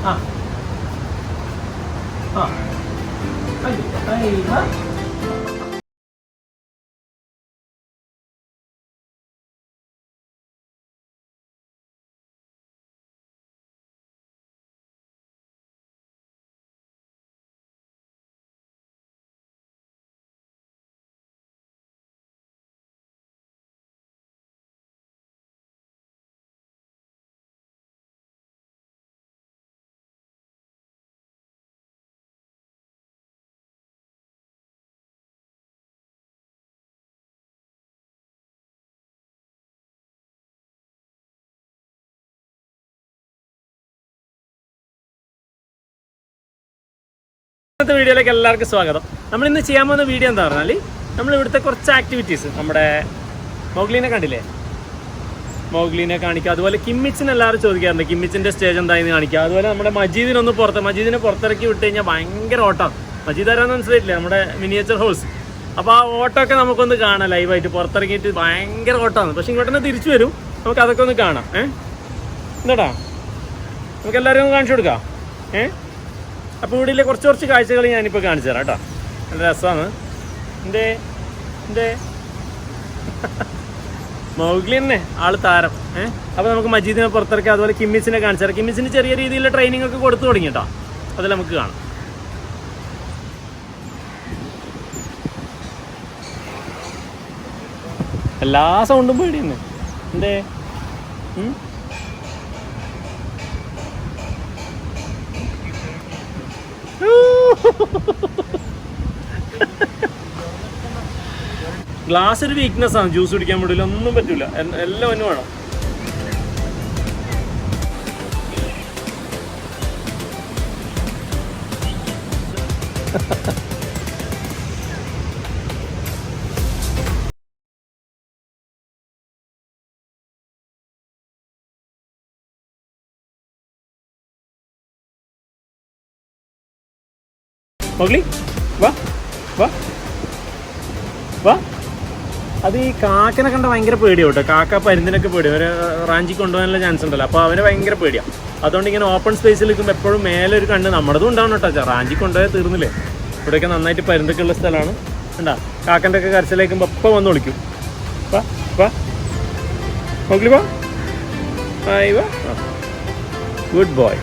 ആ ആ അയ്യോ ഇന്നത്തെ വീഡിയോയിലേക്ക് എല്ലാവർക്കും സ്വാഗതം. നമ്മളിന്ന് ചെയ്യാൻ പോകുന്ന വീഡിയോ എന്താ പറഞ്ഞാൽ നമ്മൾ ഇവിടുത്തെ കുറച്ച് ആക്ടിവിറ്റീസ് നമ്മുടെ മോഗ്ലീനെ കണ്ടില്ലേ, മോഗ്ലീനെ കാണിക്കുക. അതുപോലെ കിമ്മിച്ചിന് എല്ലാവരും ചോദിക്കാറുണ്ട് കിമ്മിച്ചിൻ്റെ സ്റ്റേജ് എന്തായെന്ന് കാണിക്കുക. അതുപോലെ നമ്മുടെ മജീദിനെ പുറത്തിറക്കി വിട്ട് കഴിഞ്ഞാൽ ഭയങ്കര ഓട്ടം. മജീദ് ആരാന്ന് മനസ്സിലായിട്ടില്ലേ, നമ്മുടെ മിനിയേച്ചർ ഹൗസ്. അപ്പോൾ ആ ഓട്ടമൊക്കെ നമുക്കൊന്ന് കാണാം ലൈവായിട്ട്. പുറത്തിറങ്ങിയിട്ട് ഭയങ്കര ഓട്ടമാണ്. പക്ഷെ ഇങ്ങോട്ട് തന്നെ തിരിച്ചു വരും. നമുക്ക് അതൊക്കെ ഒന്ന് കാണാം. എന്താടാ നമുക്ക് എല്ലാവരും ഒന്ന് കാണിച്ചു കൊടുക്കാം. അപ്പോൾ ഇവിടെയിലെ കുറച്ച് കാഴ്ചകൾ ഞാനിപ്പോൾ കാണിച്ചു തരാം കേട്ടോ. നല്ല രസമാണ്. എന്തേ മൗഗ്ലി തന്നെ ആള് താരം. അപ്പോൾ നമുക്ക് മജീദിനെ പുറത്തിറക്കാം. അതുപോലെ കിമ്മിച്ചിനെ കാണിച്ചു തരാം. കിമ്മിച്ചിന് ചെറിയ രീതിയിലുള്ള ട്രെയിനിങ് ഒക്കെ കൊടുത്തു തുടങ്ങി കേട്ടോ. അതിൽ നമുക്ക് കാണാം. എല്ലാ സൗണ്ടും പേടി തന്നെ. എന്തേ ഗ്ലാസ് ഒരു വീക്ക്നെസ് ആണ്. ജ്യൂസ് കുടിക്കാൻ പറ്റില്ല, ഒന്നും പറ്റൂല, എല്ലാം ഒന്നും വേണം. മോഗ്ലി വാ വാ വാ. അത് ഈ കാക്കനെ കണ്ട ഭയങ്കര പേടിയാവും കേട്ടോ. കാക്ക പരുന്തിനൊക്കെ പേടിയാണ്. ഒരു റാഞ്ചി കൊണ്ടുപോകാനുള്ള ചാൻസ് ഉണ്ടല്ലോ. അപ്പോൾ അവന് ഭയങ്കര പേടിയാണ്. അതുകൊണ്ട് ഇങ്ങനെ ഓപ്പൺ സ്പേസിൽ നിൽക്കുമ്പോൾ എപ്പോഴും മേലെ ഒരു കണ്ണ് നമ്മുടേതും ഉണ്ടാവണം കേട്ടോ. റാഞ്ചി കൊണ്ടുപോയാൽ തീർന്നില്ലേ. ഇവിടെയൊക്കെ നന്നായിട്ട് പരുന്തൊക്കെ ഉള്ള സ്ഥലമാണ്. ഉണ്ടാ കാക്കൻ്റെ ഒക്കെ കരച്ചിലേക്കുമ്പോൾ എപ്പോൾ വന്ന് വിളിക്കും. വാ വാ മോഗ്ലി വാ. ആയി വാ. Good boy.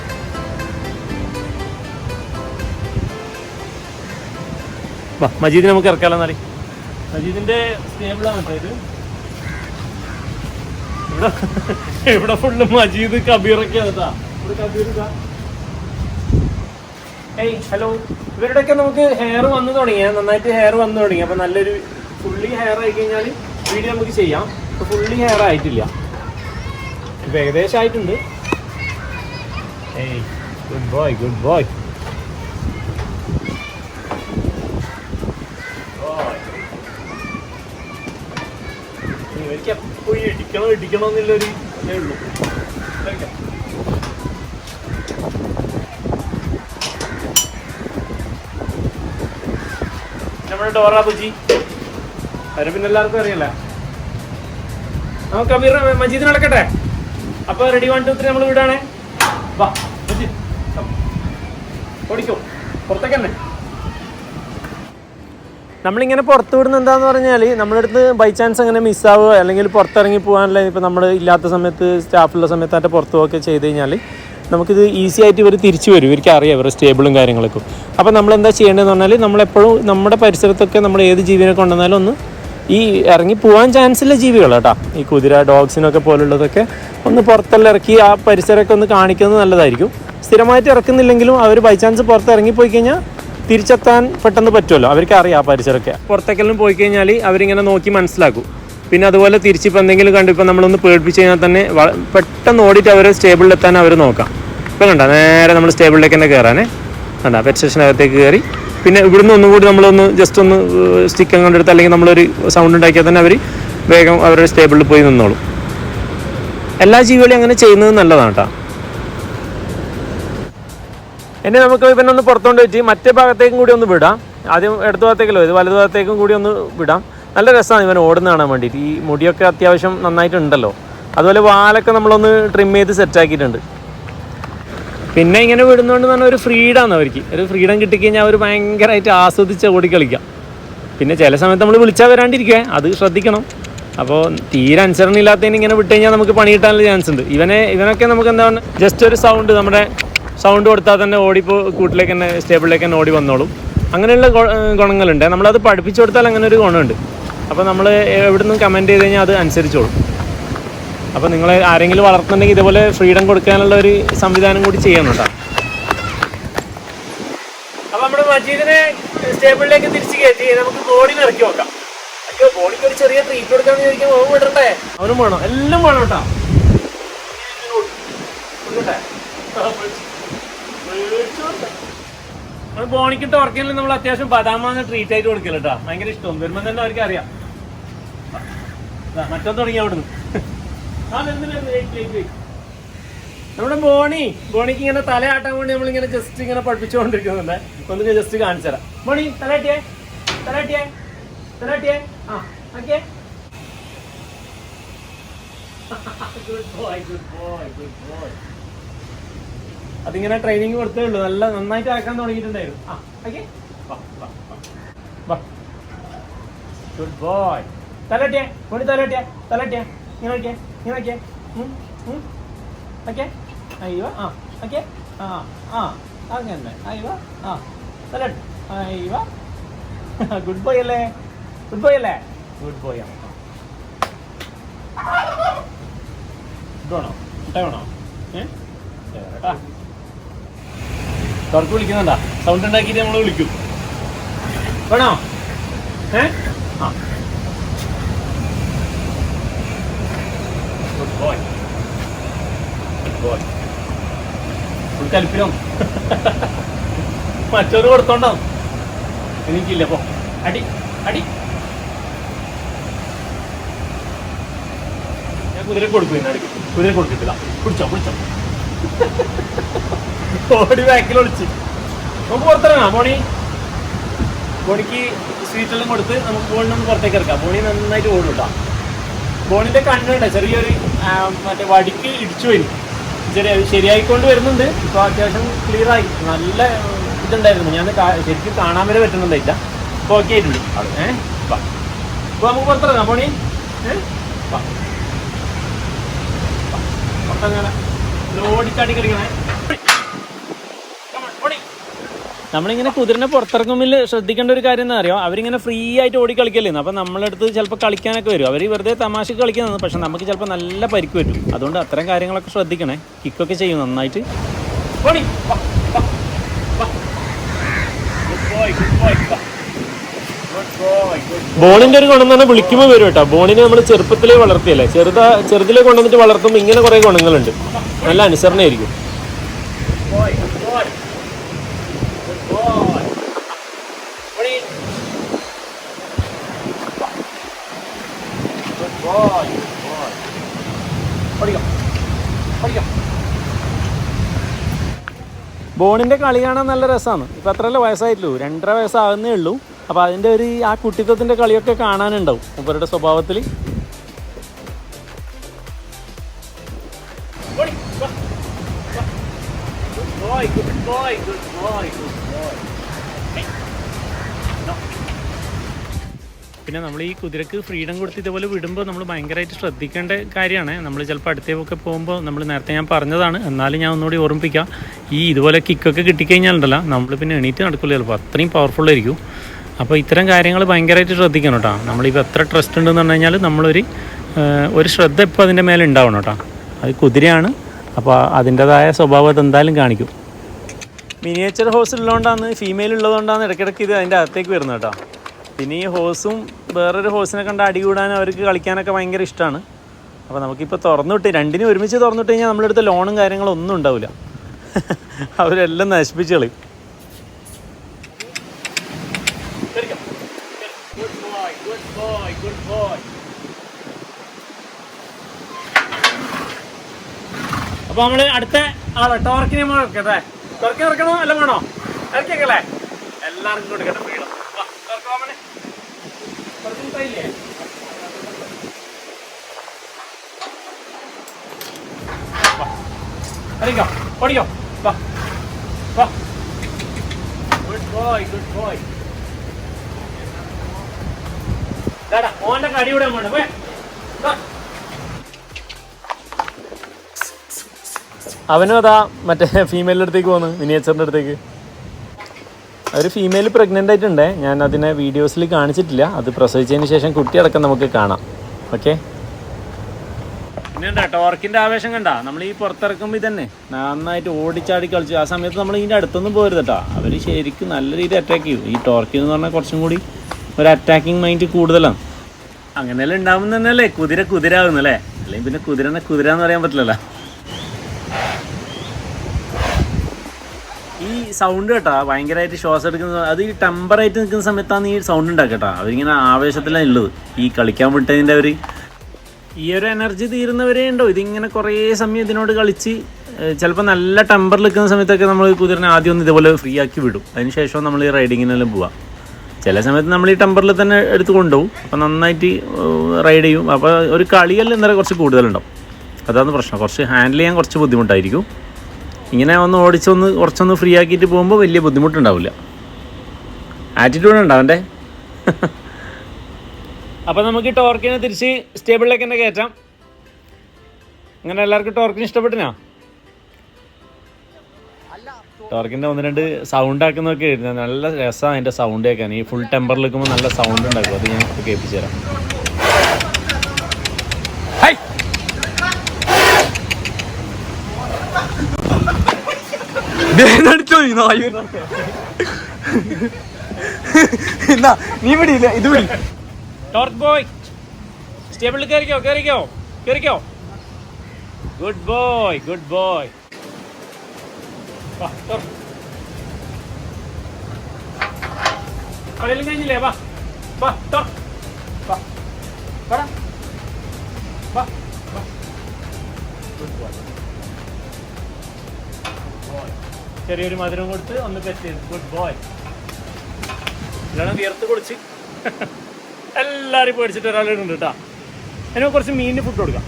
വാ മജീദിനെ നമുക്ക് ഇറക്കാലോ എന്നാല്. മജീദിന്റെ സ്റ്റേബിളാണ് കേട്ടോ ഇത്. ഇവിടെ ഫുള്ള് മജീദ് കബീറൊക്കെയാണ് കേട്ടോ. ഇവിടെ കബീർ. ഏയ് ഹലോ. ഇവരുടെയൊക്കെ നമുക്ക് ഹെയർ വന്നു തുടങ്ങിയ നന്നായിട്ട് ഹെയർ വന്നു തുടങ്ങി. അപ്പോൾ നല്ലൊരു ഫുള്ളി ഹെയർ ആയി കഴിഞ്ഞാൽ വീഡിയോ നമുക്ക് ചെയ്യാം. ഇപ്പോൾ ഫുള്ളി ഹെയർ ആയിട്ടില്ല, ഇപ്പം ഏകദേശം ആയിട്ടുണ്ട്. ഏയ് ഗുഡ് ബോയ് ഗുഡ് ബോയ്. എനിക്ക് എപ്പോഴും ഇടിക്കണം എന്നുള്ളൊരു ഇതേ ഉള്ളൂ. നമ്മുടെ ഡോറ ബുജി അവരെ പിന്നെ എല്ലാവർക്കും അറിയില്ല. നമുക്ക് അമീർ മജീദ് നടക്കട്ടെ. അപ്പോൾ റെഡി 1 2 3 നമ്മൾ വിടാണേ. വാ മജീദ് ഓടിക്കോ പുറത്തേക്ക് തന്നെ. നമ്മളിങ്ങനെ പുറത്ത് വിടുന്ന എന്താന്ന് പറഞ്ഞാൽ നമ്മളടുത്ത് ബൈ ചാൻസ് അങ്ങനെ മിസ്സാവുക അല്ലെങ്കിൽ പുറത്തിറങ്ങി പോകാനുള്ള ഇപ്പോൾ നമ്മൾ ഇല്ലാത്ത സമയത്ത് സ്റ്റാഫുള്ള സമയത്തായിട്ട് പുറത്ത് പോവുകയൊക്കെ ചെയ്ത് കഴിഞ്ഞാൽ നമുക്കിത് ഈസി ആയിട്ട് ഇവർ തിരിച്ചു വരും. ഇവർക്ക് അറിയാം ഇവരുടെ സ്റ്റേബിളും കാര്യങ്ങളൊക്കെ. അപ്പോൾ നമ്മളെന്താ ചെയ്യേണ്ടതെന്ന് പറഞ്ഞാൽ നമ്മളെപ്പോഴും നമ്മുടെ പരിസരത്തൊക്കെ നമ്മൾ ഏത് ജീവിനെ കൊണ്ടുവന്നാലും ഒന്ന് ഈ ഇറങ്ങി പോകാൻ ചാൻസുള്ള ജീവികൾ കേട്ടോ, ഈ കുതിര ഡോഗ്സിനൊക്കെ പോലുള്ളതൊക്കെ ഒന്ന് പുറത്തെല്ലാം ഇറക്കി ആ പരിസരമൊക്കെ ഒന്ന് കാണിക്കുന്നത് നല്ലതായിരിക്കും. സ്ഥിരമായിട്ട് ഇറക്കുന്നില്ലെങ്കിലും അവർ ബൈ ചാൻസ് പുറത്ത് ഇറങ്ങിപ്പോയി കഴിഞ്ഞാൽ തിരിച്ചെത്താൻ പെട്ടെന്ന് പറ്റുമല്ലോ. അവർക്ക് അറിയാം പരിസരമൊക്കെ. പുറത്തേക്കെല്ലാം പോയി കഴിഞ്ഞാൽ അവരിങ്ങനെ നോക്കി മനസ്സിലാക്കും. പിന്നെ അതുപോലെ തിരിച്ചിപ്പോൾ എന്തെങ്കിലും കണ്ടു ഇപ്പോൾ നമ്മളൊന്ന് പേടിപ്പിച്ച് കഴിഞ്ഞാൽ തന്നെ പെട്ടെന്ന് ഓടിയിട്ട് അവർ സ്റ്റേബിളിലെത്താൻ അവർ നോക്കാം. ഇപ്പം കണ്ട നേരെ നമ്മൾ സ്റ്റേബിളിലേക്ക് തന്നെ കയറാനേ കണ്ട പെറ്റ് സ്റ്റേഷനകത്തേക്ക് കയറി. പിന്നെ ഇവിടുന്ന് ഒന്നും കൂടി നമ്മളൊന്ന് ജസ്റ്റ് ഒന്ന് സ്റ്റിക്ക് കൊണ്ടെടുത്ത് അല്ലെങ്കിൽ നമ്മളൊരു സൗണ്ട് ഉണ്ടാക്കിയാൽ തന്നെ അവർ വേഗം അവരുടെ സ്റ്റേബിളിൽ പോയി നിന്നോളും. എല്ലാ ജീവികളെയും അങ്ങനെ ചെയ്യുന്നത് നല്ലതാണ് കേട്ടോ. എന്നെ നമുക്ക് പിന്നെ ഒന്ന് പുറത്തുകൊണ്ട് വെച്ച് മറ്റേ ഭാഗത്തേക്കും കൂടി ഒന്ന് വിടാം. ആദ്യം ഇടതു ഭാഗത്തേക്കല്ലോ, ഇത് വലതു ഭാഗത്തേക്കും കൂടി ഒന്ന് വിടാം. നല്ല രസമാണ് ഇവൻ ഓടുന്ന കാണാൻ വേണ്ടിയിട്ട്. ഈ മുടിയൊക്കെ അത്യാവശ്യം നന്നായിട്ടുണ്ടല്ലോ. അതുപോലെ വാലൊക്കെ നമ്മളൊന്ന് ട്രിം ചെയ്ത് സെറ്റാക്കിയിട്ടുണ്ട്. പിന്നെ ഇങ്ങനെ വിടുന്നതുകൊണ്ട് തന്നെ ഒരു ഫ്രീഡമാണ് അവർക്ക്. ഒരു ഫ്രീഡം കിട്ടിക്കഴിഞ്ഞാൽ അവർ ഭയങ്കരമായിട്ട് ആസ്വദിച്ച് ഓടിക്കളിക്കാം. പിന്നെ ചില സമയത്ത് നമ്മൾ വിളിച്ചാൽ വരാണ്ടിരിക്കുക, അത് ശ്രദ്ധിക്കണം. അപ്പോൾ തീരെ അനുസരണ ഇല്ലാത്തതിന് ഇങ്ങനെ വിട്ട് കഴിഞ്ഞാൽ നമുക്ക് പണി കിട്ടാനുള്ള ചാൻസ് ഉണ്ട്. ഇവനൊക്കെ നമുക്ക് എന്താണ് ജസ്റ്റ് ഒരു സൗണ്ട്, നമ്മുടെ സൗണ്ട് കൊടുത്താൽ തന്നെ ഓടിപ്പോൾ കൂട്ടിലേക്ക് തന്നെ സ്റ്റേബിളിലേക്ക് തന്നെ ഓടി വന്നോളും. അങ്ങനെയുള്ള ഗുണങ്ങളുണ്ട്. നമ്മളത് പഠിപ്പിച്ചു കൊടുത്താൽ അങ്ങനെ ഒരു ഗുണമുണ്ട്. അപ്പോൾ നമ്മൾ എവിടെ നിന്നും കമൻറ്റ് ചെയ്ത് കഴിഞ്ഞാൽ അത് അനുസരിച്ചോളും. അപ്പോൾ നിങ്ങൾ ആരെങ്കിലും വളർത്തുന്നുണ്ടെങ്കിൽ ഇതുപോലെ ഫ്രീഡം കൊടുക്കാനുള്ള ഒരു സംവിധാനം കൂടി ചെയ്യണം കേട്ടോ. അപ്പോൾ നമ്മുടെ മജീദിനെ സ്റ്റേബിളിലേക്ക് തിരിച്ച് കയറ്റി നമുക്ക് ബോഡിനെ ഇറക്കി നോക്കാം. അയ്യോ, ബോഡിക്ക് ഒരു ചെറിയ ട്രീറ്റ് കൊടുക്കാമെന്ന് ചോദിക്കാൻ ഓൻ വിടട്ടെ, അവനും വേണം, എല്ലാം വേണം കേട്ടോ. ബോണിക്കിട്ട് ഉറക്കില്ല നമ്മൾ അത്യാവശ്യം ബദാമാണ് ട്രീറ്റ് ആയിട്ട് കൊടുക്കില്ല കേട്ടോ. ഭയങ്കര ഇഷ്ടം വരുമ്പോൾ തന്നെ അവർക്ക് അറിയാം. മറ്റൊന്ന് തുടങ്ങി അവിടുന്ന്. നമ്മുടെ ബോണിക്ക് ഇങ്ങനെ തലയാട്ടാൻ വേണ്ടി നമ്മളിങ്ങനെ ജസ്റ്റ് ഇങ്ങനെ പഠിപ്പിച്ചുകൊണ്ടിരിക്കുന്നുണ്ട്. ഒന്ന് ജസ്റ്റ് കാണിച്ചു തരാം. ബോണി തലയാട്ടിയേ, തലയാട്ടിയേ, തലയാട്ടിയേ. ആ okay, good boy, good boy, good boy. അതിങ്ങനെ ട്രെയിനിങ് കൊടുത്തേ ഉള്ളൂ. നല്ല നന്നായിട്ട് ആക്കാൻ തുടങ്ങിയിട്ടുണ്ടായിരുന്നു. ആ ഓക്കെ, ഗുഡ് ബോയ്. തലയാട്ടിയേ ബോണി, തലയാട്ടിയേ, തലയാട്ടിയേ. ഇങ്ങനെ നോക്കിയേ, ഇങ്ങനെ നോക്കിയേ. ഓക്കെ, അയ്യോ. ആ ഓക്കെ, ആ ആ അങ്ങനെ. അയ്യോ, ആ തലട്ട്. അയ്യോ, ഗുഡ് ബോയ് അല്ലേ, ഗുഡ് ബോയ് അല്ലേ, ഗുഡ് ബോയ് ആണ്. ഇതാണോ മുട്ട വേണോ? ഏട്ടാ തുറക്ക് വിളിക്കുന്നുണ്ടാ, സൗണ്ട് ഉണ്ടാക്കിയിട്ട് നമ്മൾ വിളിക്കും. വേണോ? ആ good boy, good boy. Full കലിപ്പിലും മറ്റൊരു കൊടുത്തോണ്ടോ? എനിക്കില്ല. അപ്പോ അടി അടി. ഞാൻ കുതിര കൊടുക്കും. കുതിര കൊടുത്തിട്ടില്ല. കുടിച്ചോ കുടിച്ചോ. ഓടി ബാക്കിൽ ഒളിച്ച് നമുക്ക് പുറത്തിറങ്ങാം. ബോണിക്ക് സ്വീറ്റെല്ലാം കൊടുത്ത് നമുക്ക് ബോണിനൊന്ന് പുറത്തേക്ക് ഇറക്കാം. ബോണി നന്നായിട്ട് ഓടും കേട്ടോ. ബോണിന്റെ കണ്ണുണ്ട് ചെറിയൊരു മറ്റേ വടിക്ക് ഇടിച്ചു വരും. ശരിയായിക്കൊണ്ട് വരുന്നുണ്ട്. ഇപ്പോൾ അത്യാവശ്യം ക്ലിയർ ആയി. നല്ല ഇതുണ്ടായിരുന്നു. ഞാൻ ശരിക്കും കാണാൻ വരെ പറ്റുന്നുണ്ടായില്ല. ഇപ്പോൾ ഓക്കെ ആയിട്ടുണ്ട്. ഇപ്പോൾ നമുക്ക് പുറത്തിറങ്ങാം. ബോണി പുറത്തിറങ്ങാൻ ഓടിച്ചാടി കളിക്കണേ. നമ്മളിങ്ങനെ കുതിരനെ പുറത്തിറങ്ങുമ്പോൾ ശ്രദ്ധിക്കേണ്ട ഒരു കാര്യം എന്താ അറിയോ, അവരിങ്ങനെ ഫ്രീ ആയിട്ട് ഓടി കളിക്കല്ലേന്ന്. അപ്പം നമ്മളടുത്ത് ചിലപ്പോൾ കളിക്കാനൊക്കെ വരും. അവർ വെറുതെ തമാശക്ക് കളിക്കുന്നത്. പക്ഷെ നമുക്ക് ചിലപ്പോൾ നല്ല പരിക്ക് പറ്റും. അതുകൊണ്ട് അത്തരം കാര്യങ്ങളൊക്കെ ശ്രദ്ധിക്കണേ. കിക്കൊക്കെ ചെയ്യും നന്നായിട്ട്. ബോണിന്റെ ഒരു ഗുണം എന്ന് പറഞ്ഞാൽ വിളിക്കുമ്പോൾ വരും കേട്ടോ. ബോണിനെ നമ്മൾ ചെറുപ്പത്തിലേ വളർത്തിയല്ലേ, ചെറുതിലേ കൊണ്ടുവന്നിട്ട് വളർത്തുമ്പോൾ ഇങ്ങനെ കുറേ ഗുണങ്ങളുണ്ട്. നല്ല അനുസരണയായിരിക്കും. ബോണിന്റെ കളി കാണാൻ നല്ല രസമാണ്. ഇപ്പം അത്രയല്ലേ വയസ്സായിട്ടുള്ളൂ, 2.5 വയസ്സാകുന്നേ ഉള്ളൂ. അപ്പോൾ അതിൻ്റെ ഒരു ആ കുട്ടിത്വത്തിൻ്റെ കളിയൊക്കെ കാണാനുണ്ടാവും ഇവരുടെ സ്വഭാവത്തിൽ. പിന്നെ നമ്മൾ ഈ കുതിരക്ക് ഫ്രീഡം കൊടുത്ത് ഇതേപോലെ വിടുമ്പോൾ നമ്മൾ ഭയങ്കരമായിട്ട് ശ്രദ്ധിക്കേണ്ട കാര്യമാണ്. നമ്മൾ ചിലപ്പോൾ അടുത്തേക്കൊക്കെ പോകുമ്പോൾ, നമ്മൾ നേരത്തെ ഞാൻ പറഞ്ഞതാണ്, എന്നാലും ഞാൻ ഒന്നുകൂടി ഓർമ്മിപ്പിക്കാം. ഈ ഇതുപോലെ കിക്കൊക്കെ കിട്ടിക്കഴിഞ്ഞാലുണ്ടല്ലോ നമ്മൾ പിന്നെ എണീറ്റ് നടക്കില്ല ചിലപ്പോൾ, അത്രയും പവർഫുള്ളായിരിക്കും. അപ്പോൾ ഇത്തരം കാര്യങ്ങൾ ഭയങ്കരമായിട്ട് ശ്രദ്ധിക്കണം കേട്ടോ. നമ്മളിപ്പോൾ എത്ര ട്രസ്റ്റ് ഉണ്ടെന്ന് പറഞ്ഞു കഴിഞ്ഞാൽ നമ്മളൊരു ശ്രദ്ധ ഇപ്പോൾ അതിൻ്റെ മേലെ ഉണ്ടാവണം കേട്ടോ. അത് കുതിരയാണ്, അപ്പോൾ അതിൻ്റെതായ സ്വഭാവം അത് എന്തായാലും കാണിക്കും. മിനിയേച്ചർ ഹോസ് ഉള്ളതുകൊണ്ടാണ്, ഫീമെയിൽ ഉള്ളതുകൊണ്ടാണ് ഇടയ്ക്കിടയ്ക്ക് ഇത് അതിൻ്റെ അകത്തേക്ക് വരുന്നത് കേട്ടോ. പിന്നെ ഈ ഹോസും വേറൊരു ഹോസിനെ കണ്ട് അടികൂടാൻ അവർക്ക് കളിക്കാനൊക്കെ ഭയങ്കര ഇഷ്ടമാണ്. അപ്പോൾ നമുക്കിപ്പോൾ തുറന്നിട്ട് രണ്ടിനും ഒരുമിച്ച് തുറന്നിട്ട് കഴിഞ്ഞാൽ നമ്മുടെ അടുത്ത് ലോണും കാര്യങ്ങളും ഒന്നും ഉണ്ടാവില്ല. അവരെല്ലാം നശിപ്പിച്ച് കളയും. അപ്പോൾ നമ്മൾ അടുത്ത ടോർക്കിനെ നമ്മൾ ഇറക്കട്ടെ. ടോർക്കിനെ ഇറക്കണോ അല്ല വേണോ? ഇറക്കിയേക്കല്ലേ, എല്ലാവർക്കും കൊടുക്കട്ടെ ഫ്രീഡം. ഓടിക്കോ ഓടിക്കോ വാ വാ. Good boy, good boy. ഓന്റെ കടി വിടാൻ വേണ്ട. അവനും അതാ മറ്റേ ഫീമെയിലിൻ്റെ അടുത്തേക്ക് പോകുന്നു, മിനിയേച്ചറിൻ്റെ അടുത്തേക്ക്. ഒരു ഫീമെയിൽ പ്രഗ്നൻ്റ് ആയിട്ടുണ്ടേ. ഞാൻ അതിനെ വീഡിയോസിൽ കാണിച്ചിട്ടില്ല. അത് പ്രസവിച്ചതിന് ശേഷം കുട്ടിയടക്കം നമുക്ക് കാണാം. ഓക്കെ. പിന്നെ ടോർക്കിൻ്റെ ആവേശം കണ്ട. നമ്മൾ ഈ പുറത്തിറക്കുമ്പോൾ തന്നെ നന്നായിട്ട് ഓടിച്ചാടി കളിച്ചു. ആ സമയത്ത് നമ്മൾ ഇതിൻ്റെ അടുത്തൊന്നും പോരുത് കേട്ടോ. അവർ ശരിക്കും നല്ല രീതിയിൽ അറ്റാക്ക് ചെയ്യും. ഈ ടോർക്കിൽ എന്ന് പറഞ്ഞാൽ കുറച്ചും കൂടി ഒരു അറ്റാക്കിങ് മൈൻഡ് കൂടുതലാണ്. അങ്ങനെയല്ലേ ഉണ്ടാവുന്ന തന്നെയല്ലേ കുതിര ആവുന്നല്ലേ. അല്ലെങ്കിൽ പിന്നെ കുതിര എന്ന് പറയാൻ പറ്റില്ലല്ലോ. ഈ സൗണ്ട് കേട്ടോ ഭയങ്കരമായിട്ട് ശ്വാസം എടുക്കുന്നത്, അത് ഈ ടെമ്പറായിട്ട് നിൽക്കുന്ന സമയത്താണ് ഈ സൗണ്ട് ഉണ്ടാക്കട്ടോ. അവരിങ്ങനെ ആവേശത്തിലാണ് ഉള്ളത്. ഈ കളിക്കാൻ വിട്ടതിൻ്റെ അവർ ഈ ഒരു എനർജി തീരുന്നവരേ ഉണ്ടോ. ഇതിങ്ങനെ കുറേ സമയം ഇതിനോട് കളിച്ച് ചിലപ്പോൾ നല്ല ടെമ്പറിൽ നിൽക്കുന്ന സമയത്തൊക്കെ നമ്മൾ കുതിരനെ ആദ്യം ഒന്ന് ഇതുപോലെ ഫ്രീ ആക്കി വിടും. അതിന് ശേഷം നമ്മൾ ഈ റൈഡിങ്ങിനെല്ലാം പോവാം. ചില സമയത്ത് നമ്മൾ ഈ ടെമ്പറിൽ തന്നെ എടുത്ത് കൊണ്ടുപോകും. അപ്പോൾ നന്നായിട്ട് റൈഡ് ചെയ്യും. അപ്പോൾ ഒരു കളിയെല്ലാം എന്തായാലും കുറച്ച് കൂടുതലുണ്ടാവും. അതാണ് പ്രശ്നം. കുറച്ച് ഹാൻഡിൽ ചെയ്യാൻ കുറച്ച് ബുദ്ധിമുട്ടായിരിക്കും. ഇങ്ങനെ ഒന്ന് കുറച്ചൊന്ന് ഫ്രീ ആക്കിയിട്ട് പോകുമ്പോൾ വലിയ ബുദ്ധിമുട്ടുണ്ടാവില്ല. ആറ്റിറ്റ്യൂഡ് ഉണ്ടാവും അവൻ്റെ. അപ്പോൾ നമുക്ക് ടോർക്കിനെ തിരിച്ച് സ്റ്റേബിളിലേക്ക് തന്നെ കയറ്റാം. അങ്ങനെ എല്ലാവർക്കും ടോർക്കിന് ഇഷ്ടപ്പെട്ടിനാ? ടോർക്കിൻ്റെ 1-2 സൗണ്ട് ആക്കുന്നതൊക്കെ നല്ല രസമാണ് അതിൻ്റെ സൗണ്ട് കേൾക്കാൻ. ഈ ഫുൾ ടെമ്പറിൽ നിൽക്കുമ്പോൾ നല്ല സൗണ്ട് ഉണ്ടാക്കും. അത് ഞാൻ കേൾപ്പിച്ചു തരാം. നീ പിടിയില്ല, ഇത് പിടി. ടോർക്ക് ബോയ് സ്റ്റേബിളിൽ കയറിക്കോ. Good boy. കളിയെല്ലാം കഴിഞ്ഞില്ലേ? വാ ടോർക്ക് വാ. ചെറിയൊരു മധുരം കൊടുത്ത് ഒന്ന് പെറ്റ്. Good boy. ഇതാണ് വിയർത്ത് കുളിച്ച് എല്ലാവരും പേടിച്ചിട്ട് ഒരാളുണ്ട് കേട്ടോ. അതിന് കുറച്ച് മീനിന് ഫുഡ് കൊടുക്കാം.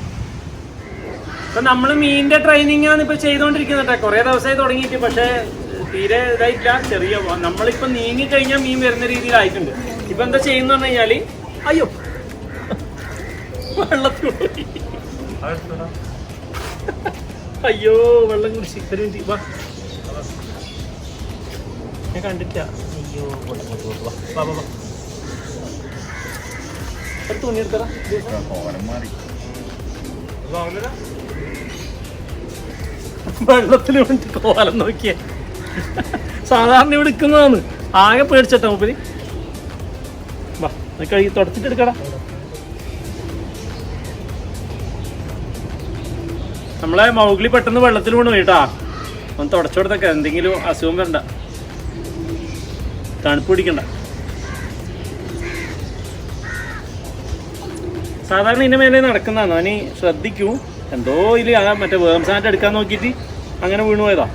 ഇപ്പം നമ്മൾ മീനിൻ്റെ ട്രെയിനിങ് ആണ് ഇപ്പോൾ ചെയ്തുകൊണ്ടിരിക്കുന്നത് കേട്ടോ. കുറേ ദിവസമായി തുടങ്ങിയിട്ട്. പക്ഷേ തീരെ ഇതായിട്ടില്ല. ചെറിയ നമ്മളിപ്പോൾ നീങ്ങിക്കഴിഞ്ഞാൽ മീൻ വരുന്ന രീതിയിലായിട്ടുണ്ട്. ഇപ്പം എന്താ ചെയ്യുന്ന പറഞ്ഞു കഴിഞ്ഞാൽ, അയ്യോ വെള്ളത്തിൽ അയ്യോ വെള്ളം കുടിച്ച് വാ. ഞാൻ കണ്ടിട്ടാ. അയ്യോ തുണി എടുത്തടാ. വെള്ളത്തിന് വേണ്ടി കോലം നോക്കിയ സാധാരണ ഇവിടെ എടുക്കുന്നതാണ്. ആകെ പേടിച്ചട്ടാ മൂപ്പര്. വാ കഴുകി തുടച്ചിട്ട് എടുക്കടാ. നമ്മളെ മൗഗ്ലി പെട്ടെന്ന് വെള്ളത്തിൽ വീണ് കേട്ടാ. ഒന്ന് തുടച്ചു കൊടുത്തൊക്കെ എന്തെങ്കിലും അസുഖം വരണ്ട, തണുപ്പ് പിടിക്കണ്ട. സാധാരണ ഇതിൻ്റെ മേലെ നടക്കുന്നതാണ്. അവന് ശ്രദ്ധിക്കൂ. എന്തോ ഇതിൽ അതാ മറ്റേ വേംസാറ്റ് എടുക്കാൻ നോക്കിയിട്ട് അങ്ങനെ വീണു പോയതാ.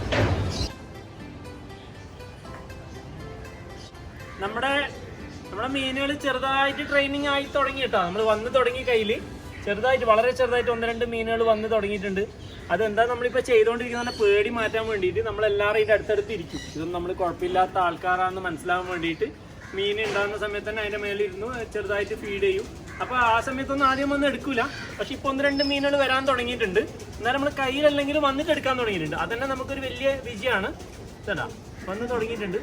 നമ്മുടെ മീനുകൾ ചെറുതായിട്ട് ട്രെയിനിങ് ആയി തുടങ്ങി കേട്ടോ. നമ്മൾ വന്ന് തുടങ്ങി കയ്യിൽ ചെറുതായിട്ട്, വളരെ ചെറുതായിട്ട് 1-2 മീനുകൾ വന്ന് തുടങ്ങിയിട്ടുണ്ട്. അതെന്താ നമ്മളിപ്പോൾ ചെയ്തുകൊണ്ടിരിക്കുന്ന പേടി മാറ്റാൻ വേണ്ടിയിട്ട് നമ്മളെല്ലാവരും ഇതിൻ്റെ അടുത്തടുത്ത് ഇരിക്കും. ഇതൊന്നും നമ്മൾ കുഴപ്പമില്ലാത്ത ആൾക്കാരാണെന്ന് മനസ്സിലാവാൻ വേണ്ടിയിട്ട് മീൻ ഉണ്ടാകുന്ന സമയത്ത് തന്നെ അതിൻ്റെ മേലിരുന്ന് ചെറുതായിട്ട് ഫീഡ് ചെയ്യും. അപ്പോൾ ആ സമയത്തൊന്നും ആദ്യം വന്ന് എടുക്കില്ല. പക്ഷെ ഇപ്പോൾ 1-2 മീനുകൾ വരാൻ തുടങ്ങിയിട്ടുണ്ട്. എന്നാലും നമ്മൾ കയ്യിലല്ലെങ്കിലും വന്നിട്ട് എടുക്കാൻ തുടങ്ങിയിട്ടുണ്ട്. അതന്നെ നമുക്കൊരു വലിയ വിജയമാണ്. ഇതാ വന്ന് തുടങ്ങിയിട്ടുണ്ട്.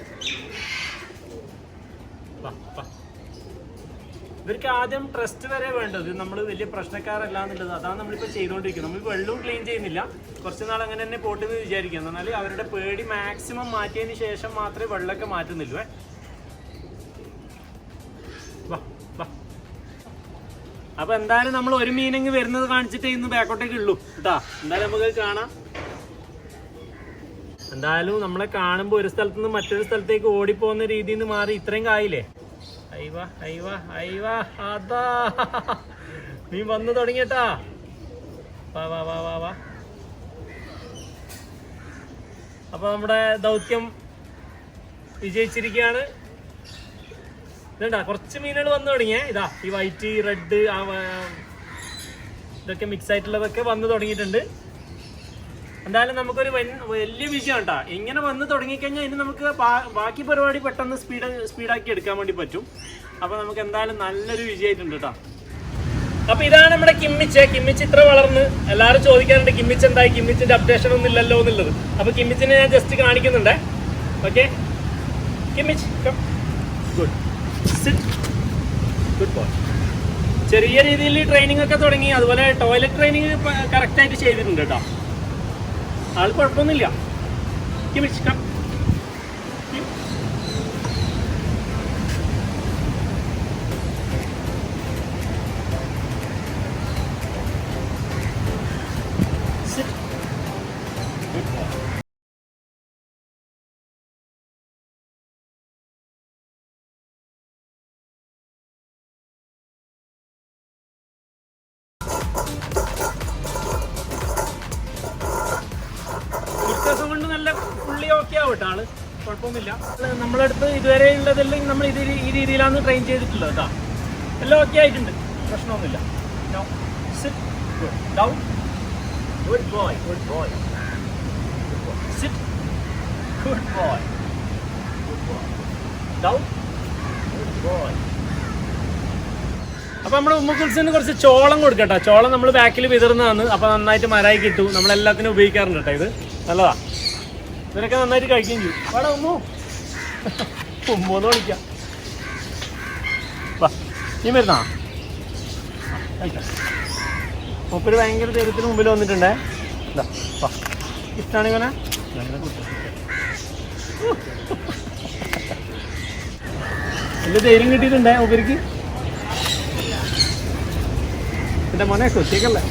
ഇവർക്ക് ആദ്യം ട്രസ്റ്റ് വരെ വേണ്ടത്. നമ്മൾ വലിയ പ്രശ്നക്കാരല്ല എന്നുള്ളത്. അതാണ് നമ്മളിപ്പോൾ ചെയ്തുകൊണ്ടിരിക്കുന്നത്. നമ്മൾ വെള്ളവും ക്ലീൻ ചെയ്യുന്നില്ല. കുറച്ച് നാൾ അങ്ങനെ തന്നെ പോട്ടെന്ന് വിചാരിക്കുക. എന്നാൽ അവരുടെ പേടി മാക്സിമം മാറ്റിയതിന് ശേഷം മാത്രമേ വെള്ളമൊക്കെ മാറ്റുന്നില്ലേ. അപ്പോൾ എന്തായാലും നമ്മൾ ഒരു മീനെങ്കിൽ വരുന്നത് കാണിച്ചിട്ട് ഇന്ന് ബാക്കോട്ടേക്ക് ഉള്ളൂ കേട്ടാ. എന്തായാലും നമുക്ക് കാണാം. എന്തായാലും നമ്മളെ കാണുമ്പോൾ ഒരു സ്ഥലത്ത് നിന്ന് മറ്റൊരു സ്ഥലത്തേക്ക് ഓടിപ്പോകുന്ന രീതിയിൽ നിന്ന് മാറി ഇത്രയും കായില്ലേ. അതാ നീ വന്നു തുടങ്ങിയട്ടാ. വാ വാ വാ വാ വാ. അപ്പൊ നമ്മുടെ ദൗത്യം വിജയിച്ചിരിക്കുകയാണ്. ഇതുണ്ടാ കുറച്ച് മീനുകൾ വന്നു തുടങ്ങിയേ. ഇതാ ഈ വൈറ്റ്, റെഡ്, ഇതൊക്കെ മിക്സ് ആയിട്ടുള്ളതൊക്കെ വന്നു തുടങ്ങിയിട്ടുണ്ട്. എന്തായാലും നമുക്കൊരു വലിയ വിജയം കേട്ടോ. ഇങ്ങനെ വന്ന് തുടങ്ങിക്കഴിഞ്ഞാൽ ഇനി നമുക്ക് ബാക്കി പരിപാടി പെട്ടെന്ന് സ്പീഡാക്കി എടുക്കാൻ വേണ്ടി പറ്റും. അപ്പോൾ നമുക്ക് എന്തായാലും നല്ലൊരു വിജയമായിട്ടുണ്ട് കേട്ടോ. അപ്പോൾ ഇതാണ് നമ്മുടെ കിമ്മിച്ച് ഇത്ര വളർന്ന് എല്ലാവരും ചോദിക്കാറുണ്ട് കിമ്മിച്ച് എന്തായി, കിമ്മിച്ചിന്റെ അപ്ഡേഷൻ ഒന്നും ഇല്ലല്ലോ എന്നുള്ളത്. അപ്പോൾ കിമ്മിച്ചിനെ ഞാൻ ജസ്റ്റ് കാണിക്കുന്നുണ്ട്. Okay, Kimmich good good boy. ചെറിയ രീതിയിൽ ട്രെയിനിങ് ഒക്കെ തുടങ്ങി. അതുപോലെ ടോയ്ലറ്റ് ട്രെയിനിങ് കറക്റ്റായിട്ട് ചെയ്തിട്ടുണ്ട് കേട്ടോ. ആൾ കുഴപ്പമൊന്നുമില്ല. കിമ്മിച്ച് കം. വ്യത്യാസം കൊണ്ട് നല്ല ഫുള്ളി ഓക്കെ ആവും കേട്ടോ. ആള് കുഴപ്പമൊന്നുമില്ല. നമ്മളെ അടുത്ത് ഇതുവരെ ഉള്ളതെല്ലാം നമ്മൾ ഈ രീതിയിലാണ് ട്രെയിൻ ചെയ്തിട്ടുള്ളത് കേട്ടോ. എല്ലാം ഓക്കെ ആയിട്ടുണ്ട്, പ്രശ്നമൊന്നുമില്ല. Sit. Good. Down. Good boy. Good boy. Good boy. Sit. Good boy. Good boy. Down. Good boy. അപ്പോൾ നമ്മുടെ ഉമ്മക്കുൽസിന് കുറച്ച് ചോളം കൊടുക്കട്ടോ. ചോളം നമ്മൾ ബാക്കിൽ വിതറുന്നതാണ്. അപ്പോൾ നന്നായിട്ട് മരായി കിട്ടും. നമ്മളെല്ലാത്തിനും ഉപയോഗിക്കാറുണ്ട് കേട്ടോ. ഇത് നല്ലതാ. ഇവരൊക്കെ നന്നായിട്ട് കഴിക്കുകയും ചെയ്യും. വേടാ ഉമ്മൂന്ന് വിളിക്കാം. വാ, നീ വരുന്നാ കഴിക്കാം. മൂപ്പര് ഭയങ്കര ദൈവത്തിന് മുമ്പിൽ വന്നിട്ടുണ്ടേ. ഇതാ വാ, ഇഷ്ടമാണ് ഇവനെ. വലിയ ധൈര്യം കിട്ടിയിട്ടുണ്ടേ മൂപ്പർക്ക്. എൻ്റെ മോനെ കൊച്ചിക്കല്ലേ.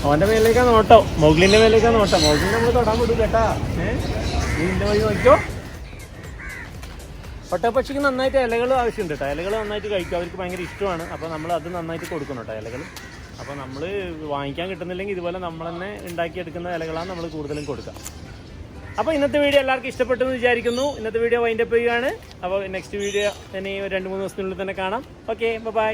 അവൻ്റെ മേലേക്കാണ് നോട്ടോ, മൗഗ്ലിൻ്റെ മേലേക്കാണ് നോട്ടോ. മൗഗ്ലിനെ നമ്മൾ തൊടാൻ വിടും കേട്ടാ. നീ ഇതിൻ്റെ വഴി നോക്കിയോ. ഒട്ടകപ്പക്ഷിക്ക് നന്നായിട്ട് ഇലകൾ ആവശ്യമുണ്ട് കേട്ടോ. ഇലകൾ നന്നായിട്ട് കഴിക്കും, അവർക്ക് ഭയങ്കര ഇഷ്ടമാണ്. അപ്പോൾ നമ്മൾ അത് നന്നായിട്ട് കൊടുക്കണം കേട്ടോ ഇലകൾ. അപ്പോൾ നമ്മൾ വാങ്ങിക്കാൻ കിട്ടുന്നില്ലെങ്കിൽ ഇതുപോലെ നമ്മൾ തന്നെ ഉണ്ടാക്കിയെടുക്കുന്ന ഇലകളാണ് നമ്മൾ കൂടുതലും കൊടുക്കുക. അപ്പോൾ ഇന്നത്തെ വീഡിയോ എല്ലാവർക്കും ഇഷ്ടപ്പെട്ടു എന്ന് വിചാരിക്കുന്നു. ഇന്നത്തെ വീഡിയോ വൈൻഡപ്പ് ചെയ്യുകയാണ്. അപ്പോൾ നെക്സ്റ്റ് വീഡിയോ ഇനി 2-3 ദിവസത്തിനുള്ളിൽ തന്നെ കാണാം. Okay, by.